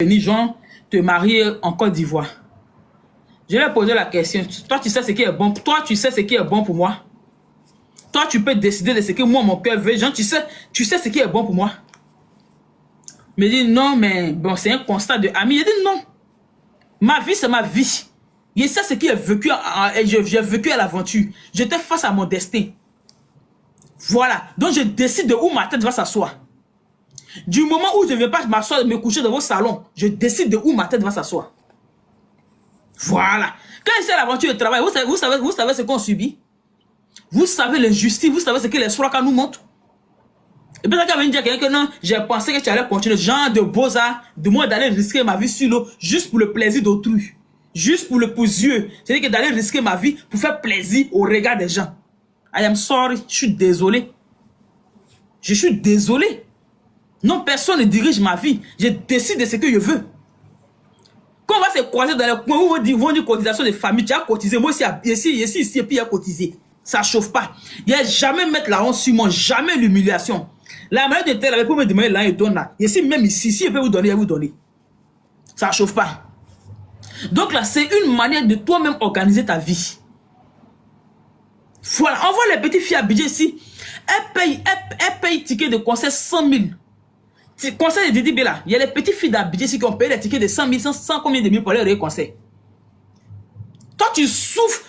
venir, genre, te marier en Côte d'Ivoire. Je lui ai posé la question. Toi, tu sais ce qui est bon. Toi, tu sais ce qui est bon pour moi. Toi, tu peux décider de ce que moi, mon cœur veut. Genre, tu sais ce qui est bon pour moi. Il me dit non, mais bon, c'est un constat de ami. Il dit non. Ma vie, c'est ma vie. Je sais ce qui est vécu. J'ai vécu à l'aventure. J'étais face à mon destin. Voilà. Donc, je décide de où ma tête va s'asseoir. Du moment où je ne vais pas m'asseoir, me coucher dans vos salons, je décide de où ma tête va s'asseoir. Voilà. Quand c'est l'aventure de travail, vous savez ce qu'on subit. Vous savez l'injustice, vous savez ce que les sourakas nous montrent. Et puis, quand on vient dire à quelqu'un que non, j'ai pensé que tu allais continuer, genre de beaux-arts, de moi d'aller risquer ma vie sur l'eau, juste pour le plaisir d'autrui. Juste pour le pousieux. C'est-à-dire que d'aller risquer ma vie pour faire plaisir au regard des gens. I am sorry, je suis désolé. Je suis désolé. Non, personne ne dirige ma vie. Je décide de ce que je veux. Quand on va se croiser dans les coins où on vont dire cotisation de famille, tu as cotisé, moi aussi, ici, et puis il y a cotisé. Ça ne chauffe pas. Il n'y a jamais mettre la honte sur moi, jamais l'humiliation. La manière de tel, avec pour me demander là, il donne là. Ici, même ici, si il peut vous donner, il va vous donner. Ça ne chauffe pas. Donc là, c'est une manière de toi-même organiser ta vie. Voilà, on voit les petites filles habillées ici. Elles payent ticket de concert 100 000. Concert de Didi B là, il y a les petites filles d'habillées ici qui ont payé les tickets de 100 000, 100 combien de mille pour aller au concert. Toi, tu souffres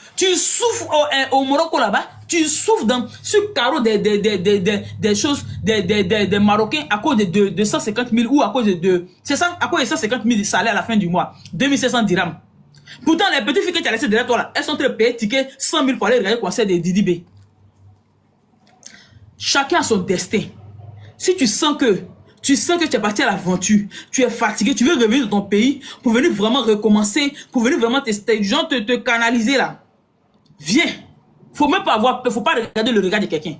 au Morocco là-bas, tu souffres sur le carreau des choses, des Marocains à cause de 150 000 ou à cause de 150 000 de salaire à la fin du mois, 2500 dirhams. Pourtant, les petites filles que tu as laissées derrière toi là, elles sont en train de payer ticket 100 000 pour aller regarder le concert de Didi B. Chacun a son destin. Si tu sens que tu es parti à l'aventure, tu es fatigué, tu veux revenir dans ton pays pour venir vraiment recommencer, pour venir vraiment te canaliser là. Viens. Faut même pas avoir peur, faut pas regarder le regard de quelqu'un.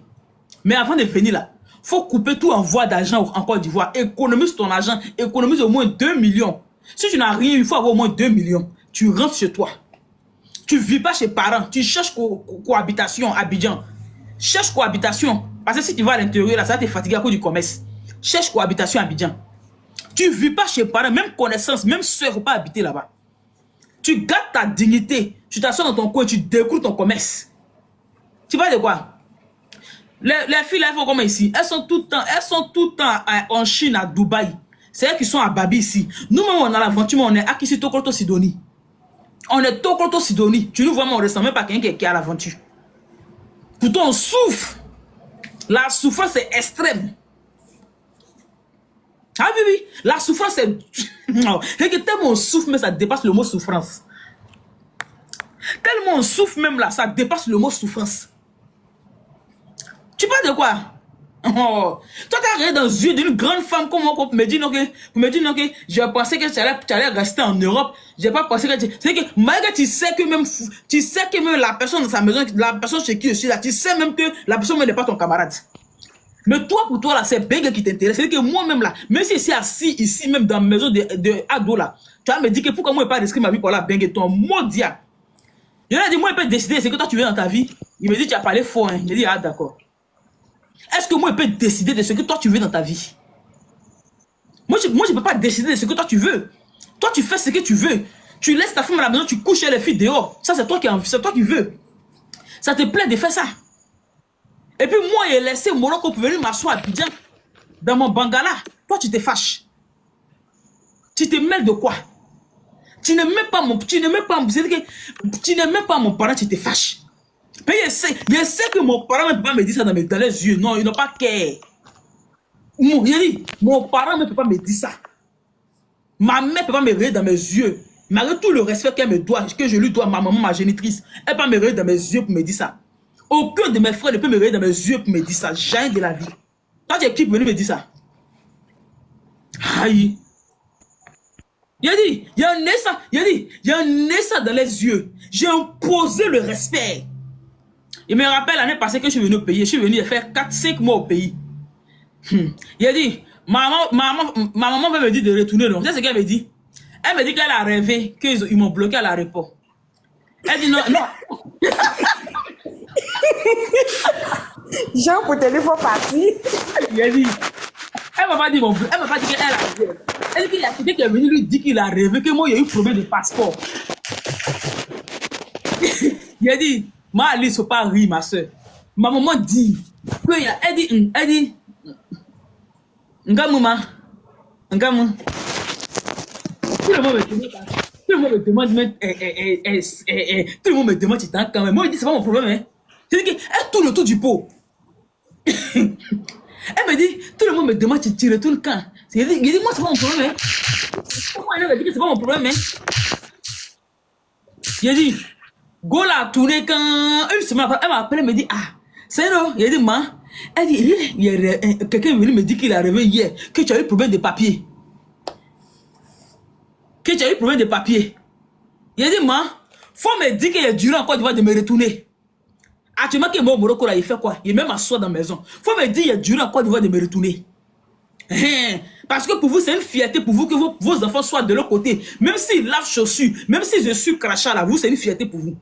Mais avant de venir là, faut couper tout envoi d'argent en Côte d'Ivoire. Économise ton argent, économise au moins 2 millions. Si tu n'as rien, il faut avoir au moins 2 millions. Tu rentres chez toi. Tu vis pas chez parents, tu cherches cohabitation à Abidjan. Cherche cohabitation. Parce que si tu vas à l'intérieur là, ça va te fatiguer à cause du commerce. Cherche cohabitation à Abidjan. Tu ne vis pas chez parents, même connaissance, même soeur, il ne faut pas habiter là-bas. Tu gardes ta dignité. Tu t'assois dans ton coin, tu découvres ton commerce. Tu vois de quoi? Les filles là, elles font comme ici. Elles sont tout le temps en Chine, à Dubaï. C'est elles qui sont à Babi ici. Nous-mêmes, on a l'aventure, on est Akisi Tokroto Sidonie. On est Tokroto Sidonie. Tu nous vois, on ne ressemble même pas à quelqu'un qui est à l'aventure. Pourtant, on souffre. La souffrance est extrême. Ah oui, oui, la souffrance est... C'est que tellement on souffre, mais ça dépasse le mot souffrance. Tellement on souffre même là, ça dépasse le mot souffrance. Tu parles de quoi? Oh. Toi, tu as regardé dans les yeux d'une grande femme comme moi pour me dire non que je pensais que tu allais rester en Europe. Je n'ai pas pensé que c'est que malgré tu sais que même la personne dans sa maison, la personne chez qui je suis là, tu sais même que la personne n'est pas ton camarade. Mais toi, pour toi, là, c'est Bengue qui t'intéresse. C'est que moi-même, là, même si c'est assis ici, même dans la maison de Ado, là, tu vas me dire que pourquoi moi, je ne vais pas risquer ma vie pour la Bengue, ton maudit. Je lui ai dit, moi, je peux décider ce que toi, tu veux dans ta vie. Il me dit, tu as parlé faux, hein. Je dis, ah, d'accord. Est-ce que moi, je peux décider de ce que toi, tu veux dans ta vie? Moi, je ne peux pas décider de ce que toi, tu veux. Toi, tu fais ce que tu veux. Tu laisses ta femme à la maison, tu couches les filles dehors. Ça, c'est toi qui veux. Ça te plaît de faire ça. Et puis moi, j'ai laissé Morocco pour venir m'asseoir à Abidjan, dans mon bangala. Toi, tu te fâches. Tu te mêles de quoi? Tu n'aimes même pas mon parent, tu te fâches. Mais je sais que mon parent ne peut pas me dire ça dans les yeux. Non, il n'a pas qu'à. Mon parent ne peut pas me dire ça. Ma mère ne peut pas me regarder dans mes yeux. Malgré tout le respect qu'elle me doit, que je lui dois, ma maman, ma génitrice, elle ne peut pas me regarder dans mes yeux pour me dire ça. Aucun de mes frères ne peut me regarder dans mes yeux pour me dire ça. Jamais de la vie. Toi, tu es qui pour venir me dire ça? Aïe. Il a dit, il y a un naissant dans les yeux. J'ai imposé le respect. Il me rappelle l'année passée que je suis venu au pays. Je suis venu faire 4-5 mois au pays. Il a dit, ma maman veut me dire de retourner. Donc, c'est ce qu'elle me dit. Elle me dit qu'elle a rêvé qu'ils m'ont bloqué à l'aéroport. Elle dit non. Jean, pour te dire, il faut partir. Il a dit, Elle m'a pas dit mon elle m'a pas dit qu'elle a rêvé. Elle dit qu'il y a quelqu'un qui est venu lui dire qu'il a rêvé que moi il y a eu problème de passeport. Il a dit, ma Alice, faut pas rire, ma soeur. Ma maman dit, elle dit, Ngamuma, Ngamou. Tout le monde me demande, tout le monde me demande, tout le monde me demande, tu t'en quand même. Moi, il dit, c'est pas mon problème, hein. C'est qu'elle tourne autour du pot. Elle me dit, tout le monde me demande, tu retournes quand? Il dit, moi, c'est pas mon problème, hein. Pourquoi elle me dit que c'est pas mon problème, hein? Il a dit, go la tournée quand une semaine après, elle m'a appelé, elle me dit, ah, c'est non. Il a dit, ma, elle dit, quelqu'un est venu me dire qu'il a rêvé hier, que tu as eu problème de papier. Que tu as eu problème de papier. Il a dit, ma, faut me dire qu'il y a duré encore de me retourner. Actuellement, qu'il est mort au Morocco, là, il fait quoi? Il est même assis dans la maison. Faut me dire qu'il y a duré encore de me retourner. Parce que pour vous, c'est une fierté pour vous que vos enfants soient de l'autre côté. Même s'ils lavent chaussures, même si je suis crachat là, vous, c'est une fierté pour vous.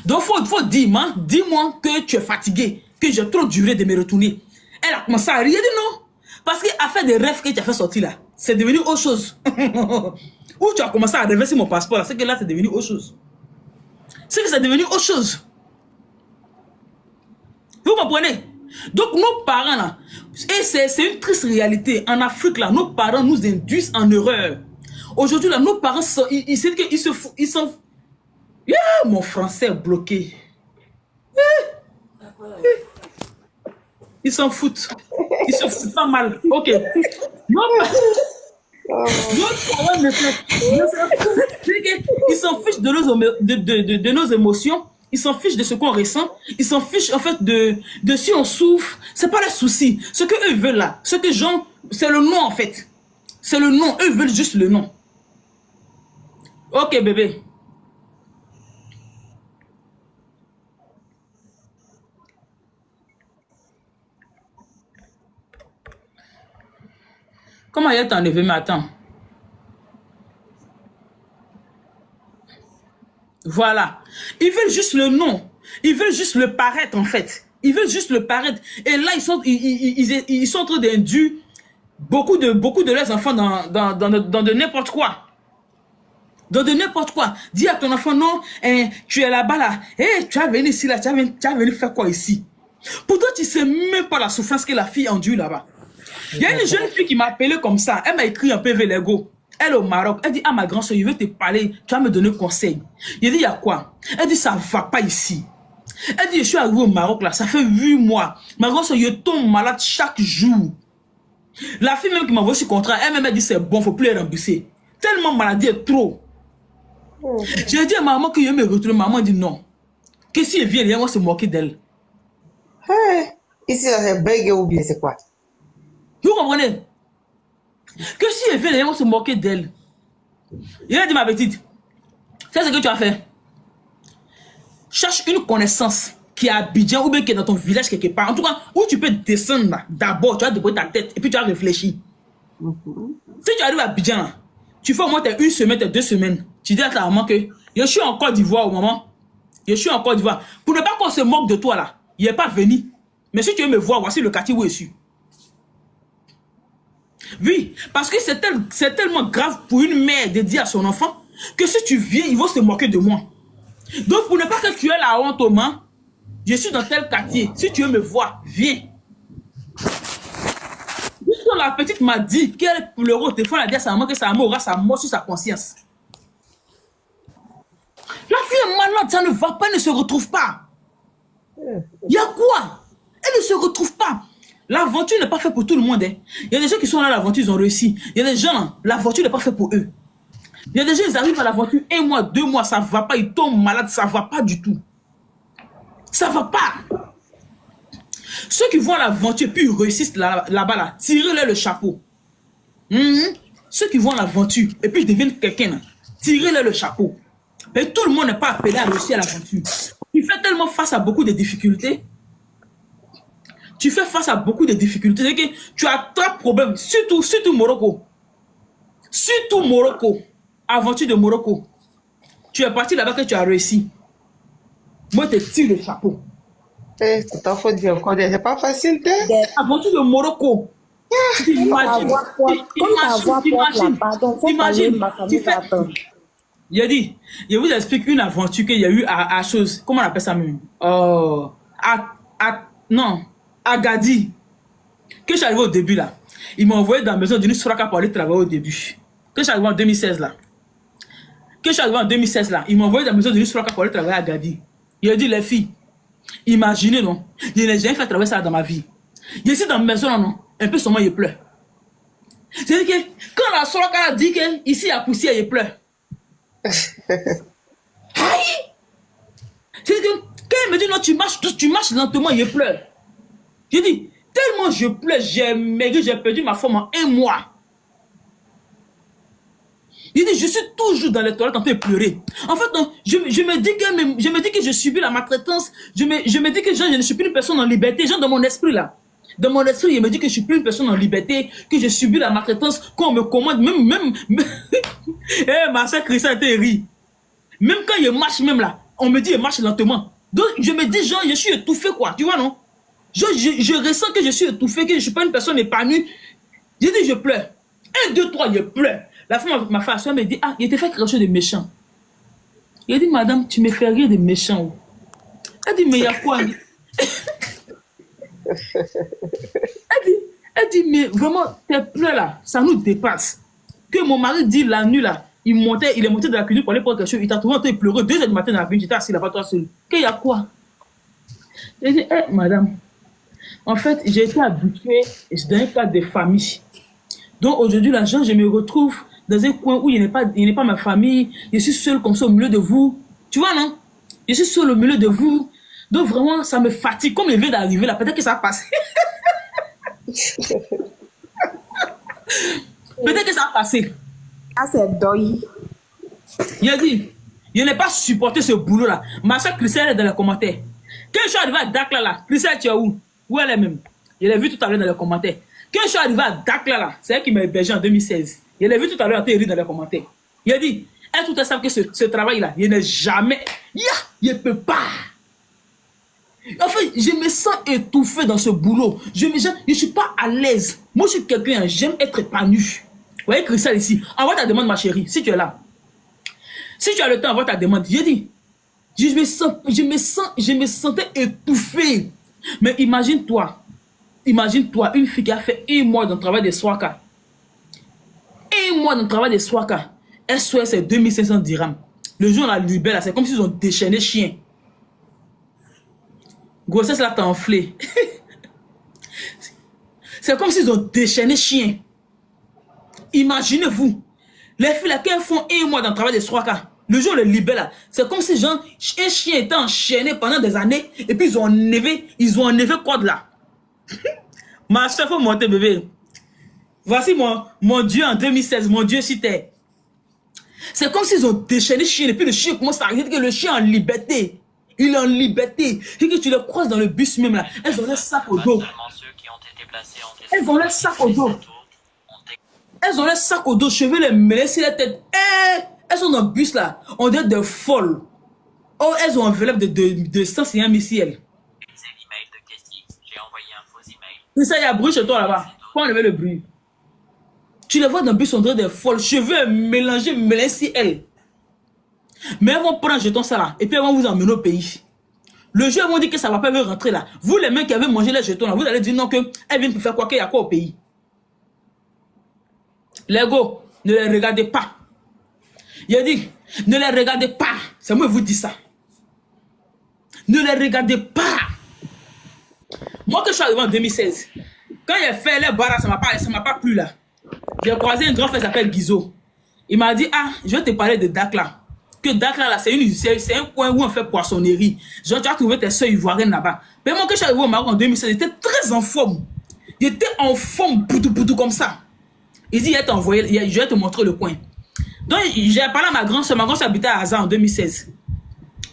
Donc, faut dire, dis-moi que tu es fatigué, que j'ai trop duré de me retourner. Elle a commencé à rire, elle dit non. Parce qu'à faire des rêves que tu as fait sortir là, c'est devenu autre chose. Ou tu as commencé à rêver sur mon passeport là, c'est que là, c'est devenu autre chose. C'est que c'est devenu autre chose. Vous comprenez? Donc, nos parents là, et c'est une triste réalité. En Afrique là, nos parents nous induisent en erreur. Aujourd'hui là, nos parents, ils sont... Yeah, mon français est bloqué. Ils s'en foutent. Ils se foutent pas mal. Ok. Nos parents ne ils s'en fichent de nos émotions. Ils s'en fichent de ce qu'on ressent. Ils s'en fichent en fait de si on souffre. C'est pas le souci. Ce que eux veulent là, ce que Jean, c'est le nom en fait. C'est le nom. Eux veulent juste le nom. Ok bébé. Comment il est enlevé, mais attends. Voilà. Ils veulent juste le nom. Ils veulent juste le paraître, en fait. Ils veulent juste le paraître. Et là, ils sont en train d'induire beaucoup de leurs enfants dans de n'importe quoi. Dans de n'importe quoi. Dis à ton enfant, non, tu es là-bas, là. Tu as venu ici, là. Tu as venu faire quoi ici? Pourtant, tu ne sais même pas la souffrance que la fille endure là-bas. Il y a une jeune fille qui m'a appelé comme ça. Elle m'a écrit un PV Lego. Elle est au Maroc. Elle dit, ah ma grande soeur, je veux te parler. Tu vas me donner conseil. Il dit, il y a quoi? Elle dit, ça ne va pas ici. Elle dit, je suis arrivé au Maroc là. Ça fait 8 mois. Ma grande soeur, je tombe malade chaque jour. La fille même qui m'a envoyé ce contrat, elle même dit, c'est bon, il ne faut plus les rembourser. Tellement maladie est trop. J'ai dit à maman que je vais me retourner. Maman dit non. Que si elle vient, elle va se moquer d'elle. Ici, c'est bègue ou bien c'est quoi? Vous comprenez? Que si elle vient, elle va se moquer d'elle. Il a dit, ma petite, c'est ce que tu as fait. Cherche une connaissance qui est à Abidjan ou bien qui est dans ton village quelque part. En tout cas, où tu peux descendre là. D'abord, tu vas déposer ta tête et puis tu vas réfléchir. Si tu arrives à Abidjan là, tu fais au moins une semaine, 2 semaines. Tu dis à ta maman que je suis en Côte d'Ivoire au moment. Je suis en Côte d'Ivoire. Pour ne pas qu'on se moque de toi là, il n'est pas venu. Mais si tu veux me voir, voici le quartier où je suis. Oui, parce que c'est tellement grave pour une mère de dire à son enfant que si tu viens, ils vont se moquer de moi. Donc, pour ne pas que tu aies la honte au mains, je suis dans tel quartier. Si tu veux me voir, viens. La petite m'a dit qu'elle pleurait au téléphone, elle a dit à sa maman que sa maman aura sa mort sur sa conscience. La fille est malade, ça ne va pas, elle ne se retrouve pas. Il y a quoi? Elle ne se retrouve pas. L'aventure n'est pas faite pour tout le monde. Hein. Il y a des gens qui sont là à l'aventure, ils ont réussi. Il y a des gens, l'aventure n'est pas faite pour eux. Il y a des gens, ils arrivent à l'aventure 1 mois, 2 mois, ça ne va pas, ils tombent malades, ça ne va pas du tout. Ça ne va pas. Ceux qui vont à l'aventure puis ils réussissent là-bas, là, tirez-leur le chapeau. Ceux qui vont à l'aventure et puis ils deviennent quelqu'un, tirez-leur le chapeau. Mais tout le monde n'est pas appelé à réussir à l'aventure. Tu fais tellement face à beaucoup de difficultés. Tu fais face à beaucoup de difficultés. C'est que tu as 3 problèmes, surtout Morocco. Surtout Morocco. Aventure de Morocco. Tu es parti là-bas que tu as réussi. Moi, je te tire le chapeau. C'est pas facile, Aventure de Morocco. Imagine, Comme ta voix porte la pardon, faut parler, ma famille va attendre. j'ai dit, je vous explique une aventure qu'il y a eu à chose, comment on appelle ça même? Non, à Gadi. Que je suis arrivé au début là, il m'a envoyé dans la maison d'une Soraka pour aller travailler au début. Que je suis arrivé en 2016 là. Il m'a envoyé dans la maison d'une Soraka pour aller travailler à Gadi. Il a dit, les filles, imaginez non, je n'ai jamais fait travailler ça dans ma vie. Je suis dans la maison là, non, un peu seulement il pleure. C'est-à-dire que quand la Soraka a dit que ici il y a poussière, il pleure. Aïe! C'est-à-dire que quand il me dit non, tu marches lentement, il pleure. J'ai dit, tellement je pleure, j'ai maigri, j'ai perdu ma forme en 1 mois. Il dit, je suis toujours dans les toilettes en train de pleurer. En fait, non, je me dis que je subis la maltraitance. Je me dis que genre, je ne suis plus une personne en liberté. Genre, dans mon esprit, là. Dans mon esprit, il me dit que je suis plus une personne en liberté, que je subis la maltraitance, qu'on me commande, même. Eh, ma soeur Christian était ri. Même quand il marche, même là, on me dit, il marche lentement. Donc, je me dis, genre, je suis étouffé, quoi. Tu vois, non? Genre, je ressens que je suis étouffé, que je ne suis pas une personne épanouie. J'ai dit, je pleure. 1, 2, 3, je pleure. La femme m'a fait asseoir, me dit, ah, il t'a fait quelque chose de méchant. Il a dit, madame, tu me fais rire de méchant. Elle dit, mais il y a quoi? Elle dit, mais vraiment, tes pleurs là, ça nous dépasse. Que mon mari dit la nuit là, il est monté de la cuisine pour aller prendre quelque chose, il t'a trouvé en train de pleurer 2 heures du matin dans la cuisine, j'étais assis là-bas, toi seul. Qu'il y a quoi? Elle dit, madame, en fait, j'ai été habituée dans un cadre de famille. Donc aujourd'hui, là, je me retrouve dans un coin où il n'est pas ma famille, je suis seule comme ça au milieu de vous. Tu vois, non? Je suis seule au milieu de vous. Donc vraiment, ça me fatigue. Comme il vient d'arriver là, peut-être que ça va passer. Peut-être que ça va passer. Ah, c'est deuil. Il a dit, je n'ai pas supporté ce boulot là. Ma soeur Christelle est dans les commentaires. Quand je suis arrivé à Dakla là, Christelle, tu es où? Où elle est même? Je l'ai vu tout à l'heure dans les commentaires. Quand je suis arrivé à Dakla là, c'est elle qui m'a hébergé en 2016. Je l'ai vu tout à l'heure, elle dans les commentaires. Il a dit, elle tout à savent que ce travail là, je n'ai jamais. Je ne peux pas. En fait, je me sens étouffé dans ce boulot. Je ne suis pas à l'aise. Moi, je suis quelqu'un, j'aime être épanoui. Vous voyez Christelle ici, envoie ta demande, ma chérie, si tu es là. Si tu as le temps, envoie ta demande. J'ai dit, je me sentais étouffé. Mais imagine-toi, une fille qui a fait 1 mois dans le travail de Swaka. 1 mois dans le travail de Swaka. SOS, c'est 2500 dirhams. Le jour, on la libère, c'est comme s'ils ont déchaîné chien. Grossesse, là, t'as enflé. C'est comme s'ils ont déchaîné chien. Imaginez-vous. Les filles, là, qui font 1 mois dans le travail de Swaka. Le jour, on les libère, là. C'est comme si, genre, un chien était enchaîné pendant des années. Et puis, ils ont enlevé quoi de là. Ma soeur, faut monter, bébé. Voici mon Dieu en 2016, mon Dieu sur terre. C'est comme s'ils ont déchaîné le chien, et puis le chien commence à arriver, que le chien est en liberté. Il est en liberté. Et que tu le croises dans le bus même là, elles ont leur sac au dos. Elles ont leur sac au dos. Elles ont leur sac au dos, cheveux les mêlés sur la tête. Elles sont dans le bus là, on dirait des folles. Oh, elles ont un enveloppe de 101 missiles. Mais ça, il y a bruit chez toi là-bas. Faut enlever le bruit. Tu les vois dans le bus, on dirait des folles. Cheveux mélangés, si elles. Mais elles vont prendre jeton ça là. Et puis elles vont vous emmener au pays. Le jour, elles vont dire que ça va pas veut rentrer là. Vous, les mecs qui avez mangé les jetons là, vous allez dire non, qu'elles viennent pour faire quoi, qu'il y a quoi au pays. Les gars, ne les regardez pas. Il a dit, ne les regardez pas. C'est moi qui vous dis ça. Ne les regardez pas. Moi que je suis arrivé en 2016, quand il a fait les barres, ça m'a pas plu là. J'ai croisé un grand frère qui s'appelle Guizo. Il m'a dit, ah, je vais te parler de Dakla. Que Dakla là, c'est un coin où on fait poissonnerie. Genre, tu as trouvé tes soeurs ivoiriennes là-bas. Mais moi que je suis arrivé au Maroc en 2016, j'étais très en forme. J'étais en forme, poutou comme ça. Il dit, je vais te montrer le coin. Donc, j'ai parlé à ma grand soeur habitait à Hazard en 2016.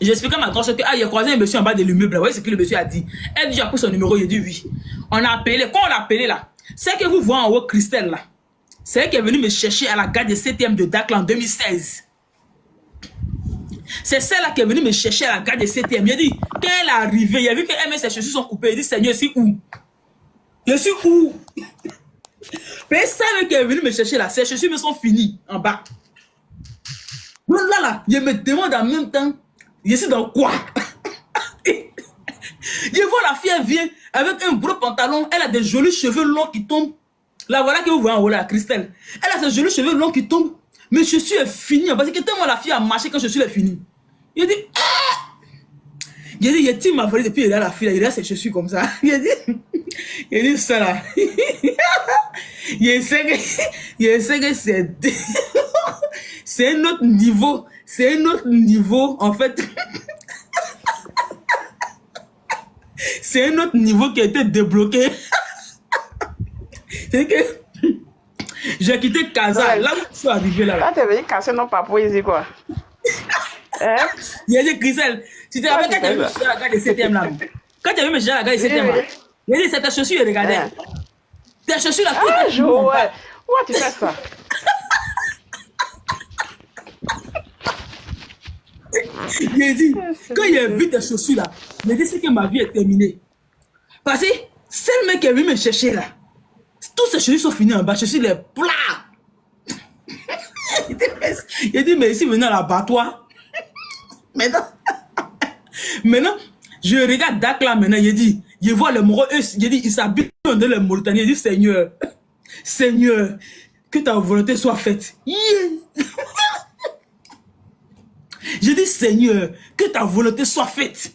J'ai expliqué à ma grand soeur que, il a croisé un monsieur en bas de l'immeuble. Vous voyez ce que le monsieur a dit. Elle dit, j'ai pris son numéro, il a dit oui. On a appelé, quand on l'a appelé là, c'est que vous voyez en haut Christelle là. C'est elle qui est venue me chercher à la gare de 7e de Dakla en 2016. C'est celle-là qui est venue me chercher à la gare de 7e. Il a dit, quand elle est arrivée, il a vu que ses chaussures sont coupées. Il a dit, Seigneur, je suis où? Je suis où? Mais ça qui est venu me chercher là, ces chaussures me sont finies en bas. Donc là, je me demande en même temps, je suis dans quoi? Je vois la fille, elle vient avec un gros pantalon, elle a des jolis cheveux longs qui tombent. Là, voilà que vous voyez en haut là, Christelle. Elle a ses jolis cheveux longs qui tombent. Mes chaussures est finie. Parce que tellement la fille a marché quand je suis finie. Il dit, ah! Il dit, il m'a volé depuis il a la fille, il a ses chaussures comme ça. Il dit ça là. Il sait que c'est un autre niveau. C'est un autre niveau, en fait. C'est un autre niveau qui a été débloqué. C'est que j'ai quitté Casa. Là où je suis arrivé là. Là, t'es venu casser nos papous ici, quoi. Hein? Il a dit, Christelle, tu te rappelles quand tu as vu me chercher à la gare de 7e là. Quand tu as vu me chercher à la gare de 7e là. Il a dit, c'est ta chaussure, regardez. Ta chaussure là. Ah, Joël. Pourquoi tu fais ça? Il a dit, quand il a vu tes chaussures là, il a dit, c'est que ma vie est terminée. Parce que c'est le mec qui est venu me chercher là. Tous ces chaussures sont finis en bas, je suis les plats. Il a dit, mais ici, maintenant, l'abattoir. Maintenant, je regarde Dak là maintenant, il dit, je vois les Moros, il dit, ils s'habitent dans les Mauritaniens. Il dit, Seigneur, Seigneur, que ta volonté soit faite. Yeah. Je dis, Seigneur, que ta volonté soit faite.